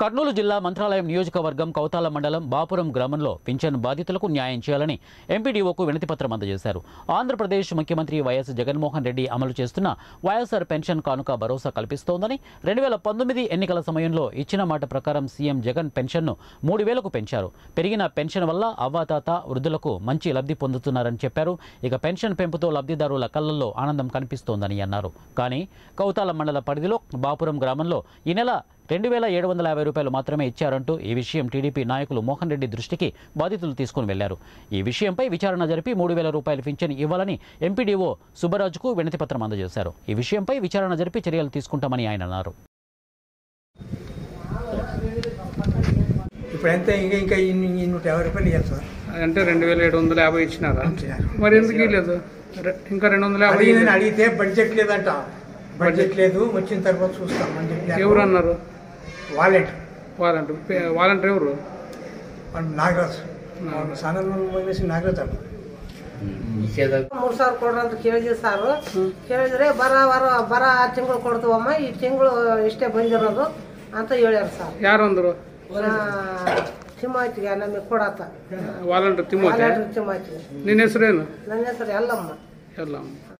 కర్నూలు జిల్లా మంత్రాలయం నియోజకవర్గం కౌతాల మండలం బాపురం గ్రామంలో పింఛన్ బాధితులకు న్యాయం చేయాలని ఎంపీడీఓకు వినతిపత్రం అందజేశారు. ఆంధ్రప్రదేశ్ ముఖ్యమంత్రి వైఎస్ జగన్మోహన్ రెడ్డి అమలు చేస్తున్న వైఎస్ఆర్ పెన్షన్ కానుక భరోసా కల్పిస్తోందని 2019 ఎన్నికల సమయంలో ఇచ్చిన మాట ప్రకారం సీఎం జగన్ పెన్షన్ను 3,000కు పెంచారు. పెరిగిన పెన్షన్ వల్ల అవ్వాతాత వృద్ధులకు మంచి లబ్ధి పొందుతున్నారని చెప్పారు. ఇక పెన్షన్ పెంపుతో లబ్ధిదారుల కళ్లల్లో ఆనందం కనిపిస్తోందని అన్నారు. కానీ కౌతాల మండల పరిధిలో బాపురం గ్రామంలో ఈ నెల 2,750 రూపాయలు మాత్రమే ఇచ్చారంటూ ఈ విషయం టీడీపీ నాయకులు మోహన్ రెడ్డి దృష్టికి బాధితులు తీసుకుని వెళ్లారు. ఈ విషయంపై విచారణ జరిపి 3,000 రూపాయలు పింఛన్ ఇవ్వాలని ఎంపీడీఓ సుబ్బరాజుకు వినతిపత్రం అందజేశారు. ఈ విషయంపై విచారణ జరిపి చర్యలు తీసుకుంటామని ఆయన అన్నారు. అంటే 2,750 ఇచ్చినారా? మరి ఎందుకు ఇవ్వలేదు? ఇంకా 250 అడిగితే బడ్జెట్ లేదంట. బడ్జెట్ లేదు, వచ్చిన తర్వాత చూస్తాం అని చెప్పి. ఎవరు అన్నారు? వాలంటీర్ ఎవరు? నాగరాజు ನಾಗರಾಜ್ 3 ಸಾವಿರ ಕೊಡ್ರಿ ಅಂತ ಕೇಳಿದ್ವಿ ಸರ್. ಕೇಳಿದ್ರೆ ಬರ 6 ತಿಂಗಳು ಕೊಡ್ತೀವಮ್ಮ, ಈ ತಿಂಗಳು ಇಷ್ಟೇ ಬಂದಿರೋದು ಅಂತ ಹೇಳ್ಯಾರ ಸರ್. ಯಾರು ಅಂದ್ರು? ತಿಮ್ಮಾತಿಗೆ ನಮಗೆ ಕೊಡತ್ತ ವಾಲಂಟಿರ್ ತಿಮ್ಮಾತಿ. ತಿಮ್ಮಾತಿ. ನಿನ್ನ ಹೆಸರೇನು? ನನ್ನ ಹೆಸರು ಎಲ್ಲಮ್ಮ.